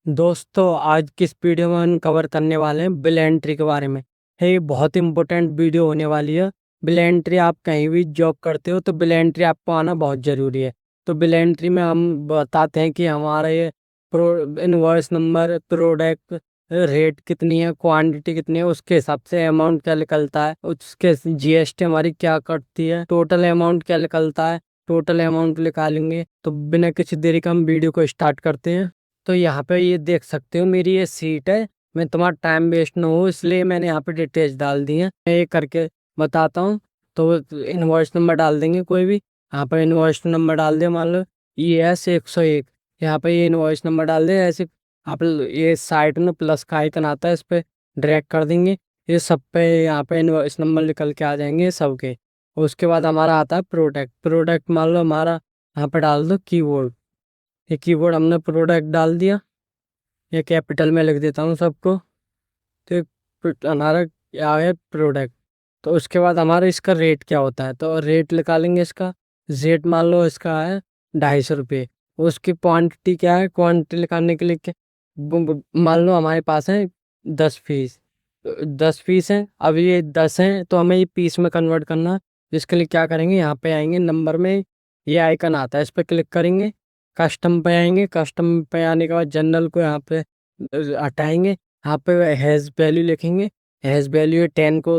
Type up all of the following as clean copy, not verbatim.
दोस्तों आज की इस वीडियो में हम कवर करने वाले हैं बिल एंट्री के बारे में। ये बहुत इंपॉर्टेंट वीडियो होने वाली है। बिल एंट्री आप कहीं भी जॉब करते हो तो बिल एंट्री आपको आना बहुत ज़रूरी है। तो बिल एंट्री में हम बताते हैं कि हमारा ये इनवॉइस नंबर, प्रोडक्ट रेट कितनी है, क्वांटिटी कितनी है, उसके हिसाब से अमाउंट क्या निकलता है, उसके जीएसटी हमारी क्या कटती है, टोटल अमाउंट क्या निकलता है। टोटल अमाउंट निकालेंगे तो बिना किसी देरी का हम वीडियो को स्टार्ट करते हैं। तो यहाँ पे ये देख सकते हो मेरी ये सीट है। मैं तुम्हारा टाइम वेस्ट ना हो इसलिए मैंने यहाँ पे डिटेल्स डाल दी हैं। मैं ये करके बताता हूँ। तो इनवॉइस नंबर डाल देंगे कोई भी। यहाँ पे इनवॉइस नंबर डाल दे, मान लो ES 101। यहाँ पे ये इनवॉइस नंबर डाल दे ऐसे। आप ये साइड में प्लस का आइकन आता है, इस पे ड्रैग कर देंगे। ये सब पे यहाँ पे इनवॉइस नंबर निकल के आ जाएंगे सबके। उसके बाद हमारा आता है प्रोडक्ट। प्रोडक्ट मान लो हमारा यहाँ पे डाल दो कीबोर्ड। ये कीबोर्ड हमने प्रोडक्ट डाल दिया। ये कैपिटल में लिख देता हूँ सबको। तो हमारा क्या है प्रोडक्ट। तो उसके बाद हमारा इसका रेट क्या होता है, तो रेट निकालेंगे इसका। रेट मान लो इसका है 250 रुपये। उसकी क्वांटिटी क्या है, क्वांटिटी निकालने के लिए क्या, मान लो हमारे पास है 10 पीस। 10 पीस हैं, अब ये 10 हैं तो हमें ये पीस में कन्वर्ट करना है। जिसके लिए क्या करेंगे, यहाँ पे आएंगे, नंबर में ये आइकन आता है, इस पर क्लिक करेंगे। कस्टम पे आएंगे, कस्टम पे आने के बाद जनरल को यहाँ पे हटाएंगे। यहाँ पे हैज़ वैल्यू लिखेंगे। हैज़ वैल्यू 10 को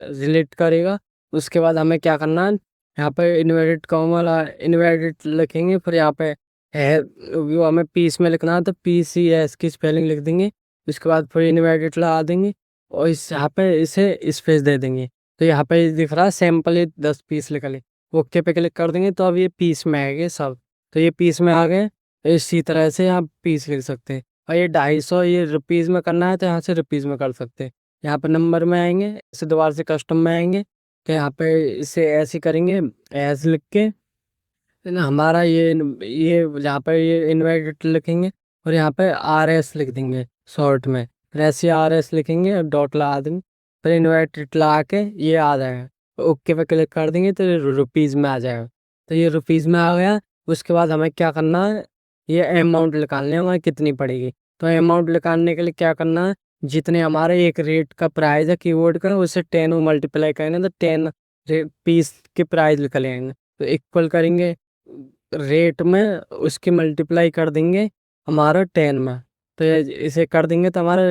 रिलेट करेगा। उसके बाद हमें क्या करना है, यहाँ पे इन्वर्टेड कॉमा वाला इन्वर्टेड लिखेंगे। फिर यहाँ पे है वो हमें पीस में लिखना है तो PCS की स्पेलिंग लिख देंगे। उसके बाद फिर इन्वर्टेड लगा देंगे और इस यहाँ पे इसे स्पेस दे देंगे। तो यहाँ पे दिख रहा है सैंपल, ये 10 पीस निकले। ओके पे क्लिक कर देंगे तो अब ये पीस में आएंगे सब। तो ये पीस में आ गए। इसी तरह से आप पीस लिख सकते हैं। और ये 250 ये रुपीज़ में करना है तो यहाँ से रुपीज़ में कर सकते हैं। यहाँ पे नंबर में आएंगे, इसे दोबारा से कस्टम में आएंगे। तो यहाँ पे इसे ऐसे करेंगे, ऐसे लिख के हमारा ये यहाँ पे ये इन्वर्टेड लिखेंगे। और यहाँ पे RS लिख देंगे शॉर्ट में। फिर ऐसे RS लिखेंगे और डॉट लगा देंगे। फिर इन्वर्टेड लगा के ये आ जाएगा। ओके पे क्लिक कर देंगे तो रुपीज़ में आ जाएगा। तो ये रुपीज़ में आ गया। उसके बाद हमें क्या करना है, ये अमाउंट निकालने हमें कितनी पड़ेगी। तो अमाउंट निकालने के लिए क्या करना है, जितने हमारे एक रेट का प्राइस है कीबोर्ड का, उससे 10 मल्टीप्लाई करेंगे तो 10 पीस के प्राइस निकल आएंगे। तो इक्वल करेंगे रेट में, उसकी मल्टीप्लाई कर देंगे हमारा 10 में। तो इसे कर देंगे तो हमारा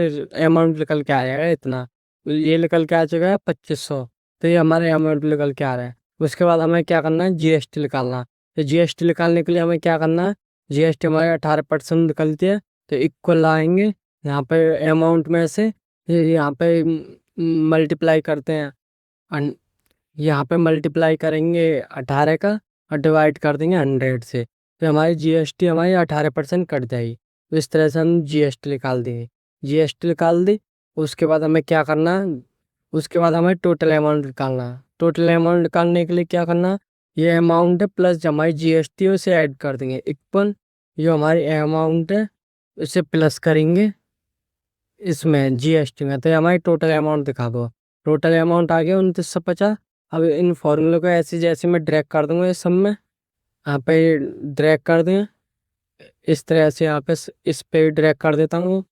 अमाउंट निकल के आ जाएगा इतना। ये निकल के आ चुका है 2500। तो ये हमारे अमाउंट निकल के आ रहा है। उसके बाद हमें क्या करना है, GST निकालना है। तो GST निकालने के लिए हमें क्या करना है, GST हमारे 18% निकलती है। तो इक्वल आएंगे यहाँ पे अमाउंट में से, यहाँ पे मल्टीप्लाई करते हैं। यहाँ पे मल्टीप्लाई करेंगे 18 का और डिवाइड कर देंगे 100 से। तो हमारी GST हमारी 18% कट जाएगी। तो इस तरह से हम GST निकाल देंगे। GST निकाल दी। उसके बाद हमें क्या करना है, उसके बाद हमें टोटल अमाउंट निकालना है। टोटल अमाउंट निकालने के लिए क्या करना है, ये अमाउंट है प्लस जो हमारी GST है उसे ऐड कर देंगे इक्वल। जो हमारी अमाउंट है उसे प्लस करेंगे इसमें GST में। तो हमारी टोटल अमाउंट दिखा दो। टोटल अमाउंट आ गया 2950। अब इन फॉर्मूले को ऐसे जैसे मैं ड्रैग कर दूंगा इस सब में, यहाँ पे ड्रैग कर दें इस तरह से। यहाँ पे इस पे ड्रैग कर देता हूँ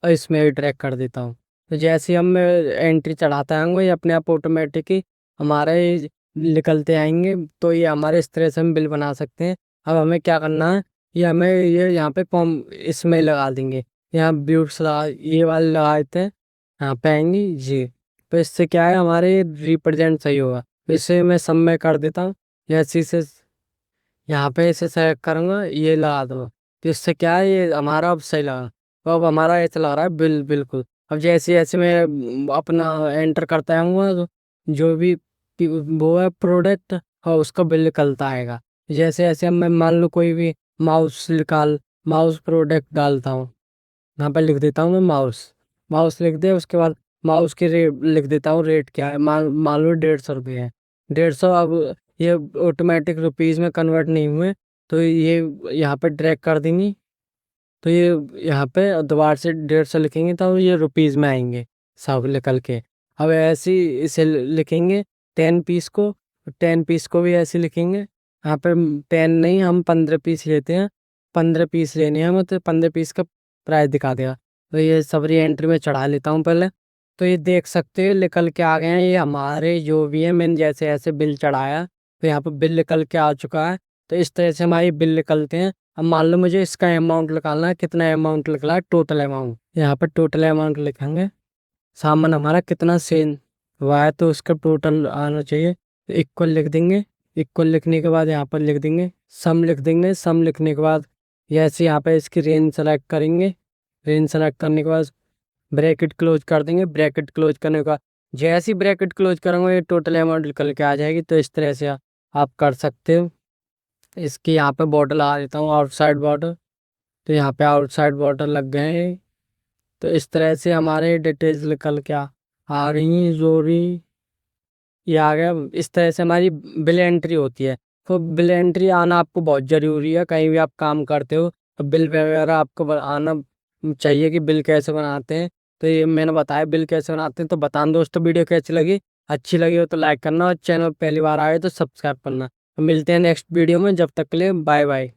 और इसमें भी ड्रैग कर देता हूँ। तो जैसे ही हम एंट्री चढ़ाते आएंगे ये अपने आप ऑटोमेटिक ही हमारे निकलते आएंगे। तो ये हमारे इस तरह से हम बिल बना सकते हैं। अब हमें क्या करना है, ये हमें ये यहाँ पे कॉम इसमें लगा देंगे। यहाँ ब्यूट्स लगा, ये वाले लगा देते हैं। यहाँ पे आएंगी जी। तो इससे क्या है, हमारे रिप्रेजेंट सही होगा। तो इसे मैं सब में कर देता हूँ। जैसे इसे यहाँ पे इसे सेलेक्ट करूँगा, ये लगा दूँगा। तो इससे क्या है, ये हमारा अब सही लगा। तो अब हमारा ऐसा लग रहा है बिल बिल्कुल। अब जैसे जैसे मैं अपना एंटर करता आऊँगा तो जो भी वो है प्रोडक्ट और उसका बिल निकलता आएगा। जैसे जैसे अब मैं मान लो कोई भी माउस प्रोडक्ट डालता हूँ। यहाँ पर लिख देता हूँ मैं माउस। माउस लिख दे, उसके बाद माउस के रेट लिख देता हूँ, रेट क्या है, मान लो 150 रुपये है। 150। अब ये ऑटोमेटिक रुपीज़ में कन्वर्ट नहीं हुए तो ये यहाँ पे ड्रैग कर देंगी। तो ये यहाँ पे दोबारा से 150 लिखेंगे तो ये रुपीज़ में आएंगे सब निकल के। अब ऐसे ही इसे लिखेंगे 10 पीस को। 10 पीस को भी ऐसे लिखेंगे। यहाँ पे 10 नहीं, हम 15 पीस लेते हैं। 15 पीस लेने हैं, तो 15 पीस का प्राइस दिखा देगा। तो ये सब री एंट्री में चढ़ा लेता हूँ पहले। तो ये देख सकते हो निकल के आ गए हैं, ये हमारे जो भी है मैंने जैसे ऐसे बिल चढ़ाया तो यहाँ पर बिल निकल के आ चुका है। तो इस तरह से हमारे बिल निकलते हैं। अब मान लो मुझे इसका अमाउंट निकालना है, कितना अमाउंट निकला है, टोटल अमाउंट। यहाँ पर टोटल अमाउंट लिखेंगे, सामान हमारा कितना सेल हुआ है तो उसका टोटल आना चाहिए। तो इक्वल लिख देंगे, इक्वल लिखने के बाद यहाँ पर लिख देंगे सम, लिख देंगे सम। लिखने के बाद जैसे यहाँ पे इसकी रेंज सेलेक्ट करेंगे, रेंज सेलेक्ट करने के बाद ब्रैकेट क्लोज कर देंगे। ब्रैकेट क्लोज करने के बाद जैसे ही ब्रैकेट क्लोज करेंगे ये टोटल अमाउंट निकल के आ जाएगी। तो इस तरह से आप कर सकते हो। इसकी यहाँ पे बॉर्डर लगा देता हूँ, आउटसाइड बॉर्डर। तो यहाँ पे आउटसाइड बॉर्डर लग गए हैं। तो इस तरह से हमारे डिटेल्स निकल के आ रही हैं जो भी ये आ गया। इस तरह से हमारी बिल एंट्री होती है। तो बिल एंट्री आना आपको बहुत ज़रूरी है, कहीं भी आप काम करते हो तो बिल वगैरह आपको आना चाहिए कि बिल कैसे बनाते हैं। तो ये मैंने बताया बिल कैसे बनाते हैं। तो बताना दोस्तों वीडियो कैसी लगी, अच्छी लगी हो तो लाइक करना और चैनल पहली बार आए तो सब्सक्राइब करना। तो मिलते हैं नेक्स्ट वीडियो में, जब तक के लिए बाय बाय।